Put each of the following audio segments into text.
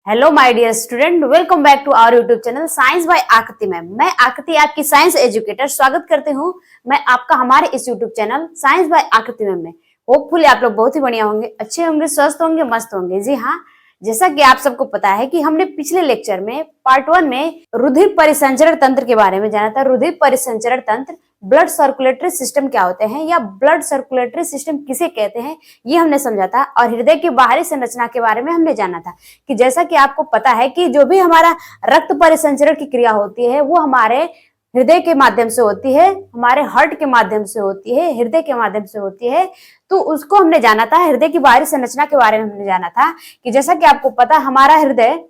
Hello my dear student, welcome back to our YouTube channel science by Akriti ma'am. मैं आकृति आपकी science educator स्वागत करती हूँ मैं आपका हमारे इस YouTube channel science by Akriti ma'am में। होपफुली आप लोग बहुत ही बढ़िया होंगे, अच्छे होंगे, स्वस्थ होंगे, मस्त होंगे। जी हाँ, जैसा कि आप सबको पता है कि हमने पिछले लेक्चर में पार्ट 1 में रुधिर परिसंचरण तंत्र के बारे में जाना था। रुधिर परिसंचरण तंत्र, ब्लड सर्कुलेटरी सिस्टम क्या होते हैं या ब्लड सर्कुलेटरी सिस्टम किसे कहते हैं, ये हमने समझा था। और हृदय की बाहरी संरचना के बारे में हमने जाना था कि जैसा कि आपको पता है कि जो भी हमारा रक्त परिसंचरण की क्रिया होती है वो हमारे हृदय के माध्यम से होती है, हमारे हार्ट के माध्यम से होती है, हृदय के माध्यम से होती है। तो उसको हमने जाना था, हृदय की बाहरी संरचना के बारे में हमने जाना था कि जैसा कि आपको पता है हमारा हृदय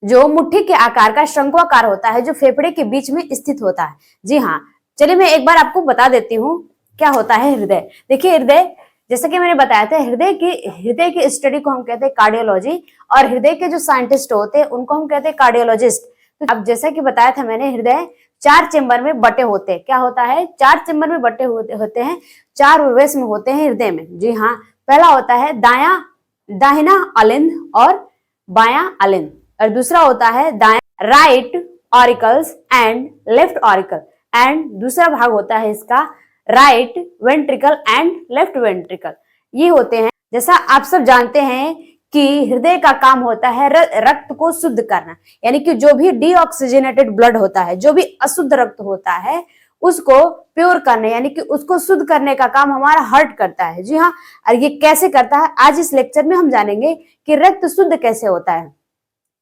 जो मुट्ठी के आकार का शंक्वाकार होता है, जो फेफड़े के बीच में स्थित होता है। जी हाँ, चलिए मैं एक बार आपको बता देती हूँ क्या होता है हृदय। देखिए, हृदय जैसे कि मैंने बताया था, हृदय की स्टडी को हम कहते हैं कार्डियोलॉजी, और हृदय के जो साइंटिस्ट होते हैं उनको हम कहते हैं कार्डियोलॉजिस्ट। तो अब जैसा कि बताया था मैंने, हृदय 4 चेंबर में बटे होते हैं। क्या होता है? 4 चेंबर में बटे होते हैं, 4 प्रवेश में होते हैं हृदय में। जी हाँ, पहला होता है दाहिना अलिंद और बायां अलिंद, और दूसरा होता है right auricles and left auricle, and दूसरा भाग होता है इसका right ventricle and left ventricle. ये होते हैं, जैसा आप सब जानते हैं कि हृदय का काम होता है रक्त को शुद्ध करना, यानी कि जो भी डीऑक्सीजनेटेड ब्लड होता है, जो भी अशुद्ध रक्त होता है उसको प्योर करने, यानी कि उसको शुद्ध करने का काम हमारा हार्ट करता है। जी हाँ, और ये कैसे करता है आज इस लेक्चर में हम जानेंगे कि रक्त शुद्ध कैसे होता है।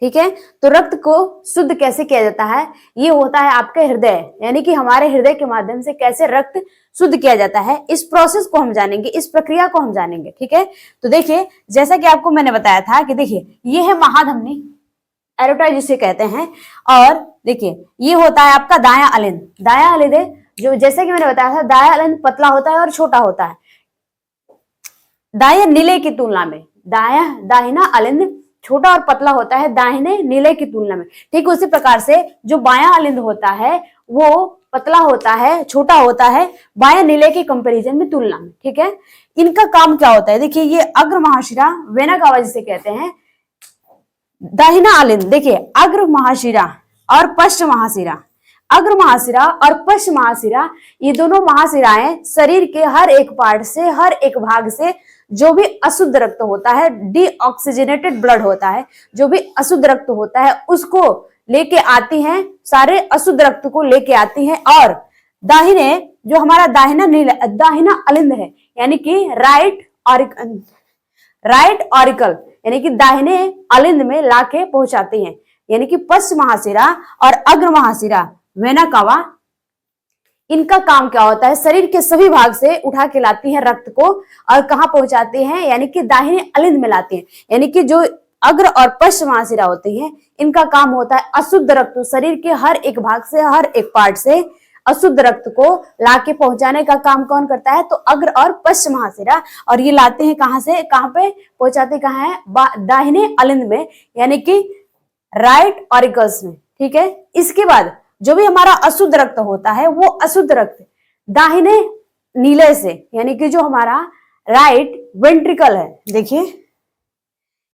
ठीक है, तो रक्त को शुद्ध कैसे किया जाता है, ये होता है आपके हृदय, यानी कि हमारे हृदय के माध्यम से कैसे रक्त शुद्ध किया जाता है। इस प्रोसेस को हम जानेंगे, इस प्रक्रिया को हम जानेंगे। ठीक है, तो देखिए जैसा कि आपको मैंने बताया था कि देखिए ये है महाधमनी, एरोटा जिसे कहते हैं, और देखिए ये होता है आपका दायां अलिंद। दायां अलिंद जो जैसे कि मैंने बताया था, दायां अलिंद पतला होता है और छोटा होता है दाएं नीले की तुलना में। दाहिना अलिंद छोटा और पतला होता है दाहिने नीले की तुलना में। ठीक उसी प्रकार से जो बायां अलिंद होता है वो पतला होता है, छोटा होता है बायां नीले के कंपैरिजन में, तुलना में। ठीक है, इनका काम क्या होता है? देखिए ये अग्र महाशिरा वेना कावा जिसे कहते हैं, दाहिना अलिंद। देखिए अग्र महाशिरा और पश्च महाशिरा, अग्र महाशिरा और पश्च महाशिरा, ये दोनों महाशिराएं शरीर के हर एक पार्ट से, हर एक भाग से जो भी अशुद्ध रक्त होता है, डीऑक्सीजनेटेड ब्लड होता है, जो भी अशुद्ध रक्त होता है उसको लेके आती हैं, सारे अशुद्ध रक्त को लेके आती हैं, और दाहिने जो हमारा दाहिना अलिंद है, यानी कि राइट ऑरिकल, यानी कि दाहिने अलिंद में लाके पहुंचाती हैं, यानी कि पश्च महाशिरा और अग्र महाशिरा वेना कावा। इनका काम क्या होता है? शरीर के सभी भाग से उठा के लाती हैं रक्त को, और कहां पहुंचाती हैं? यानी कि दाहिने अलिंद में लाती हैं। यानी कि जो अग्र और पश्च महाशिरा होती हैं, इनका काम होता है अशुद्ध रक्त शरीर के हर एक भाग से, हर एक पार्ट से अशुद्ध रक्त को लाके पहुंचाने का काम कौन करता है? तो अग्र और पश्च महाशिरा। और ये लाते हैं कहां से कहां पे पहुंचाते कहां है? दाहिने अलिंद में, यानी कि राइट ऑरिकल्स में। ठीक है, इसके बाद जो भी हमारा अशुद्ध रक्त होता है वो अशुद्ध रक्त दाहिने नीले से, यानी कि जो हमारा राइट वेंट्रिकल है, देखिए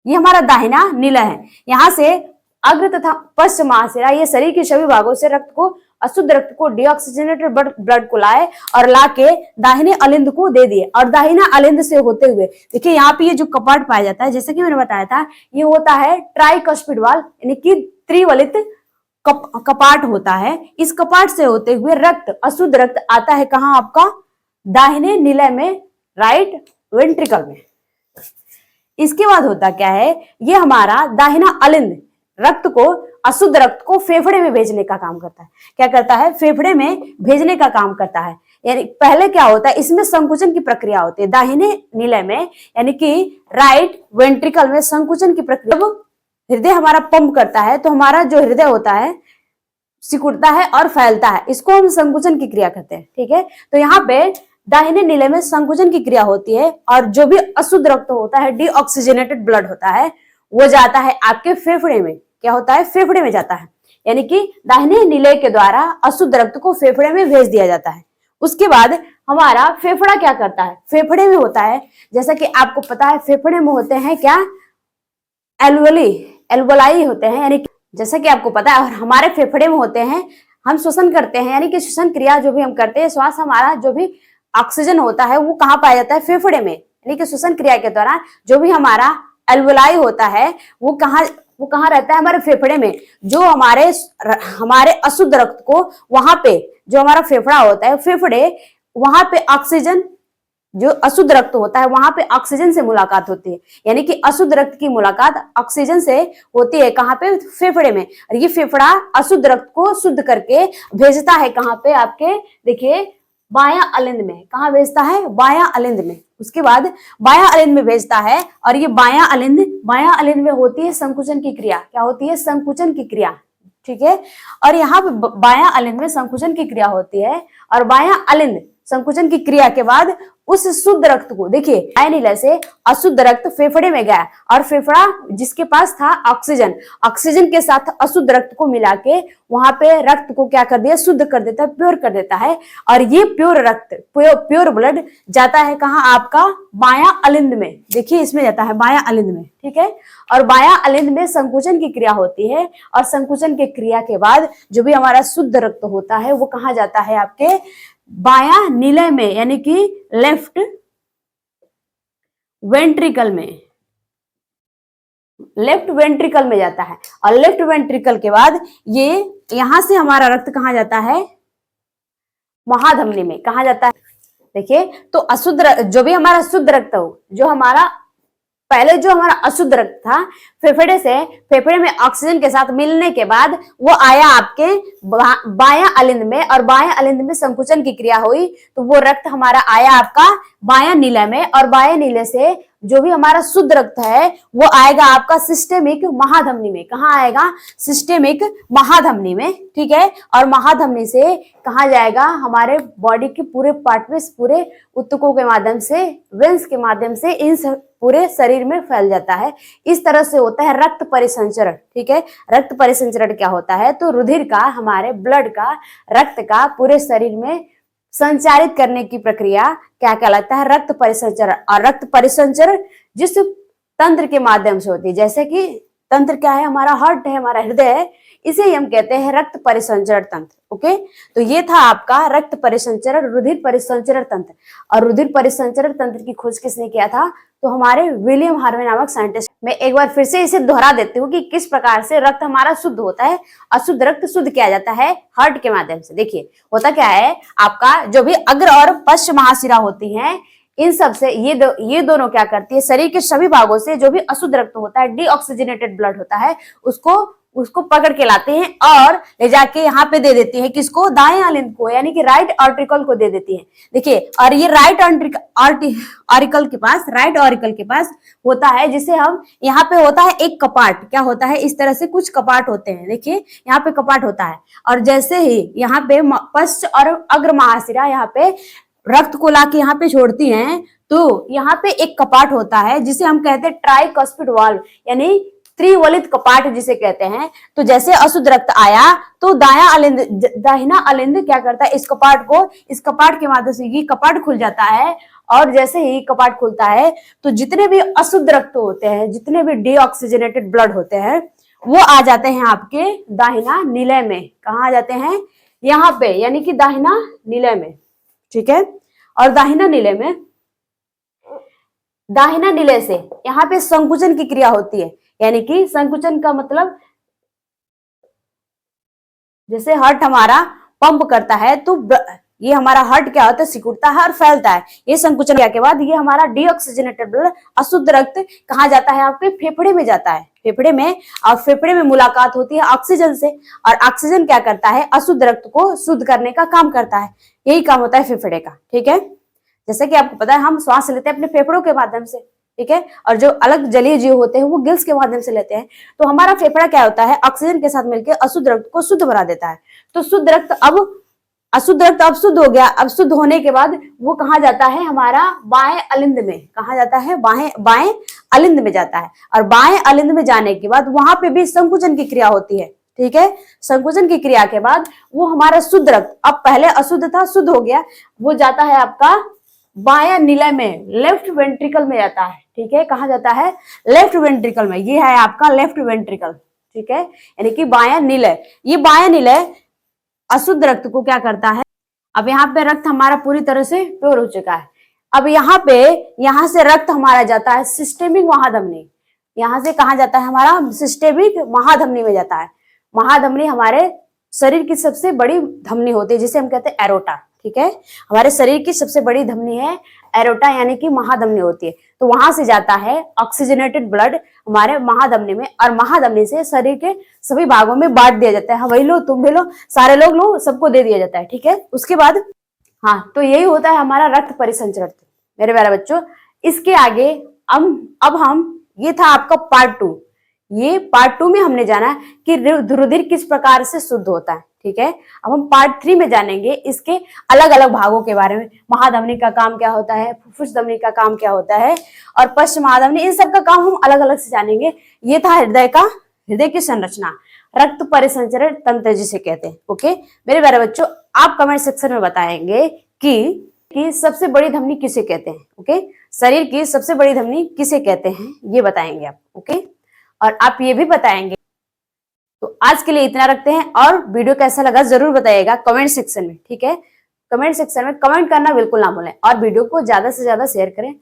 ये हमारा दाहिना नीला है, यहां से अग्र तथा पश्च महाशिरा ये शरीर के सभी भागों से रक्त को, अशुद्ध रक्त को, डीऑक्सीजनेटेड ब्लड को लाए और लाके दाहिने अलिंद को दे दिए। और दाहिना अलिंद से होते हुए देखिए यहाँ पे ये जो कपाट पाया जाता है, जैसे कि मैंने बताया था, ये होता है ट्राइकस्पिड वाल्व, यानी कि त्रिवलित कपाट होता है। इस कपाट से होते हुए रक्त, अशुद्ध रक्त आता है कहां? आपका दाहिने नीले में, राइट वेंट्रिकल में। इसके बाद होता क्या है? ये हमारा दाहिना अलिंद रक्त को, अशुद्ध रक्त को फेफड़े में भेजने का काम करता है। क्या करता है? फेफड़े में भेजने का काम करता है। यानी पहले क्या होता है, इसमें संकुचन की प्रक्रिया होती है दाहिने नीले में, यानी कि राइट वेंट्रिकल में संकुचन की प्रक्रिया। हृदय हमारा पंप करता है तो हमारा जो हृदय होता है सिकुड़ता है और फैलता है, इसको हम संकुचन की क्रिया कहते हैं। ठीक है, तो यहाँ पे दाहिने नीले में संकुचन की क्रिया होती है, और जो भी अशुद्ध रक्त होता है, डीऑक्सीजनेटेड ब्लड होता है, वो जाता है आपके फेफड़े में। क्या होता है? फेफड़े में जाता है, यानी कि दाहिने नीले के द्वारा अशुद्ध रक्त को फेफड़े में भेज दिया जाता है। उसके बाद हमारा फेफड़ा क्या करता है? फेफड़े में होता है, जैसा कि आपको पता है, फेफड़े में होते हैं क्या? एल्वियोली, एल्वोलाई होते हैं, यानी जैसा कि आपको पता है, और हमारे फेफड़े में होते हैं, हम श्वसन करते हैं, यानी कि श्वसन क्रिया जो भी हम करते हैं, श्वास हमारा जो भी ऑक्सीजन होता है वो कहाँ पाया जाता है? फेफड़े में। यानी कि श्वसन क्रिया के दौरान जो भी हमारा एल्वोलाई होता है वो कहाँ रहता है? हमारे फेफड़े में। जो हमारे अशुद्ध रक्त को वहां पे, जो हमारा फेफड़ा होता है, फेफड़े, वहां पे ऑक्सीजन, जो अशुद्ध रक्त होता है वहां पे ऑक्सीजन से मुलाकात होती है। यानी कि अशुद्ध रक्त की मुलाकात ऑक्सीजन से होती है, कहाँ पे? फेफड़े में। और ये फेफड़ा अशुद्ध रक्त को शुद्ध करके भेजता है कहाँ पे? आपके देखिए बायां अलिंद में। कहाँ भेजता है? बायां अलिंद में। उसके बाद बायां अलिंद में भेजता है, और ये बायां अलिंद में होती है संकुचन की क्रिया। क्या होती है? संकुचन की क्रिया। ठीक है, और यहाँ पे बायां अलिंद में संकुचन की क्रिया होती है, और बायां अलिंद संकुचन की क्रिया के बाद उस शुद्ध रक्त को, देखिए बाएं नीले से अशुद्ध रक्त फेफड़े में गया, और फेफड़ा जिसके पास था ऑक्सीजन के साथ अशुद्ध रक्त को मिला के वहां पे रक्त को क्या कर दिया? शुद्ध कर देता है, प्योर कर देता है। और ये प्योर रक्त, प्योर ब्लड जाता है कहाँ? आपका बायां अलिंद में। देखिए इसमें जाता है बायां अलिंद में। ठीक है, और बायां अलिंद में संकुचन की क्रिया होती है, और संकुचन की क्रिया के बाद जो भी हमारा शुद्ध रक्त होता है वो कहाँ जाता है? आपके बायां नीले में, यानी कि लेफ्ट वेंट्रिकल में। लेफ्ट वेंट्रिकल में जाता है, और लेफ्ट वेंट्रिकल के बाद ये यहां से हमारा रक्त कहाँ जाता है? महाधमनी में। कहाँ जाता है? देखिए, तो अशुद्ध जो भी हमारा शुद्ध रक्त हो, जो हमारा पहले जो हमारा अशुद्ध रक्त था फेफड़े में ऑक्सीजन के साथ मिलने के बाद वो आया आपके बायां अलिंद में, और बायां अलिंद में संकुचन की क्रिया हुई, तो वो रक्त हमारा आया आपका बायां नीले में, और बायां नीले से जो भी हमारा शुद्ध रक्त है वो आएगा आपका सिस्टेमिक महाधमनी में। कहाँ आएगा? सिस्टेमिक महाधमनी में। ठीक है, और महाधमनी से कहाँ जाएगा? हमारे बॉडी के पूरे पार्ट में, पूरे ऊतकों के माध्यम से, वेंस के माध्यम से इन पूरे शरीर में फैल जाता है। इस तरह से होता है रक्त परिसंचरण। ठीक है, रक्त परिसंचरण क्या होता है? तो रुधिर का, हमारे ब्लड का, रक्त का पूरे शरीर में संचारित करने की प्रक्रिया क्या कहलाता है? रक्त परिसंचरण। और रक्त परिसंचरण जिस तंत्र के माध्यम से होती है, जैसे कि तंत्र क्या है? हमारा हार्ट है, हमारा हृदय है, इसे ही हम कहते हैं रक्त परिसंचरण तंत्र। ओके, तो ये था आपका रक्त परिसंचरण, रुधिर परिसंचरण तंत्र। और रुधिर परिसंचरण तंत्र की खोज किसने किया था? तो हमारे विलियम हार्वे नामक साइंटिस्ट। मैं एक बार फिर से इसे दोहरा देती हूँ कि किस प्रकार से रक्त हमारा शुद्ध होता है। अशुद्ध रक्त शुद्ध किया जाता है हार्ट के माध्यम से। देखिए होता क्या है, आपका जो भी अग्र और पश्च महाशिरा होती है, इन सब से ये दोनों क्या करती है? शरीर के सभी भागों से जो भी अशुद्ध रक्त होता है, डीऑक्सीजनेटेड ब्लड होता है, उसको पकड़ के लाते हैं और ले जाके यहाँ पे दे देती है। किसको? दाएं अलिंद को, यानी कि राइट ऑर्टिकल को दे देती है। देखिए, और ये राइट ऑरिकल के पास होता है, जिसे हम यहाँ पे होता है एक कपाट। क्या होता है? इस तरह से कुछ कपाट होते हैं। देखिए यहाँ पे कपाट होता है, और जैसे ही यहाँ पे पश्च और अग्र महाशिरा यहाँ पे रक्त को लाके यहाँ पे छोड़ती हैं, तो यहाँ पे एक कपाट होता है जिसे हम कहते हैं ट्राइकस्पिड वाल्व, यानी त्रिवलित कपाट जिसे कहते हैं। तो जैसे अशुद्ध रक्त आया तो दाहिना अलिंद क्या करता है? इस कपाट के माध्यम से ये कपाट खुल जाता है, और जैसे ही कपाट खुलता है तो जितने भी अशुद्ध रक्त होते हैं, जितने भी डीऑक्सीजनेटेड ब्लड होते हैं, वो आ जाते हैं आपके दाहिना नीले में। कहाँ आ जाते हैं? यहाँ पे, यानी कि दाहिना नीले में। ठीक है, और दाहिना नीले से यहाँ पे संकुचन की क्रिया होती है। यानी कि संकुचन का मतलब, जैसे हार्ट हमारा पंप करता है, तो ये हमारा हार्ट क्या होता है? सिकुड़ता है और फैलता है। ये संकुचन क्रिया के बाद ये हमारा डीऑक्सीजनेटेड ब्लड, अशुद्ध रक्त कहाँ जाता है? आपके फेफड़े में जाता है। फेफड़े में, और फेफड़े में मुलाकात होती है ऑक्सीजन से, और ऑक्सीजन क्या करता है? अशुद्ध रक्त को शुद्ध करने का काम करता है। यही काम होता है फेफड़े का। ठीक है, जैसे कि आपको पता है हम श्वास लेते हैं अपने फेफड़ों के माध्यम से। ठीक है, और जो अलग जलीय जीव होते हैं वो गिल्स के माध्यम से लेते हैं। तो हमारा फेफड़ा क्या होता है? ऑक्सीजन के साथ मिलकर अशुद्ध रक्त को शुद्ध बना देता है। तो अशुद्ध रक्त अब शुद्ध हो गया। अब शुद्ध होने के बाद वो कहाँ जाता है? हमारा बाएं अलिंद में। कहाँ जाता है? बाएं अलिंद में जाता है। और बाएं अलिंद में जाने के बाद वहां पे भी संकुचन की क्रिया होती है। ठीक है, संकुचन की क्रिया के बाद वो हमारा शुद्ध रक्त, अब पहले अशुद्ध था, शुद्ध हो गया, वो जाता है आपका बायां निलय में लेफ्ट वेंट्रिकल में जाता है। ठीक है, कहा जाता है? लेफ्ट वेंट्रिकल में। ये है आपका लेफ्ट वेंट्रिकल। ठीक है, यानी कि बायां निलय। ये बायां निलय अशुद्ध रक्त को क्या करता है? अब यहाँ पे रक्त हमारा पूरी तरह से प्योर हो चुका है। अब यहाँ से रक्त हमारा जाता है सिस्टेमिक महाधमनी। यहाँ से कहा जाता है? हमारा सिस्टेमिक महाधमनी में जाता है। महाधमनी हमारे शरीर की सबसे बड़ी धमनी होती है, जिसे हम कहते हैं एरोटा। ठीक है, हमारे शरीर की सबसे बड़ी धमनी है एरोटा, यानी कि महाधमनी होती है। तो वहां से जाता है ऑक्सीजनेटेड ब्लड हमारे महाधमनी में, और महाधमनी से शरीर के सभी भागों में बांट दिया जाता है। हाँ, वही लो, तुम भी लो, सारे लोग लो, सबको दे दिया जाता है। ठीक है, उसके बाद हाँ, तो यही होता है हमारा रक्त परिसंचरण। मेरे प्यारे बच्चों, इसके आगे अब हम ये था आपका पार्ट 2। ये पार्ट 2 में हमने जाना कि रुधिर किस प्रकार से शुद्ध होता है। ठीक है, अब हम पार्ट 3 में जानेंगे इसके अलग अलग भागों के बारे में। महाधमनी का काम क्या होता है, फुफ्फुस धमनी का काम क्या होता है, और पश्च महाधमनी, इन सब का काम हम अलग अलग से जानेंगे। ये था हृदय की संरचना, रक्त परिसंचरण तंत्र जिसे कहते हैं। ओके मेरे प्यारे बच्चों, आप कमेंट सेक्शन में बताएंगे कि सबसे बड़ी धमनी किसे कहते हैं। ओके, शरीर की सबसे बड़ी धमनी किसे कहते हैं, ये बताएंगे आप। ओके, और आप ये भी बताएंगे। तो आज के लिए इतना रखते हैं, और वीडियो कैसा लगा जरूर बताइएगा कमेंट सेक्शन में। ठीक है, कमेंट सेक्शन में कमेंट करना बिल्कुल ना भूलें, और वीडियो को ज्यादा से ज्यादा शेयर करें,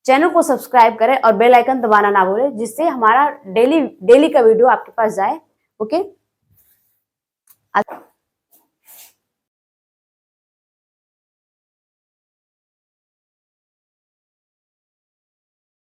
चैनल को सब्सक्राइब करें, और बेल आइकन दबाना ना भूलें, जिससे हमारा डेली का वीडियो आपके पास जाए। ओके।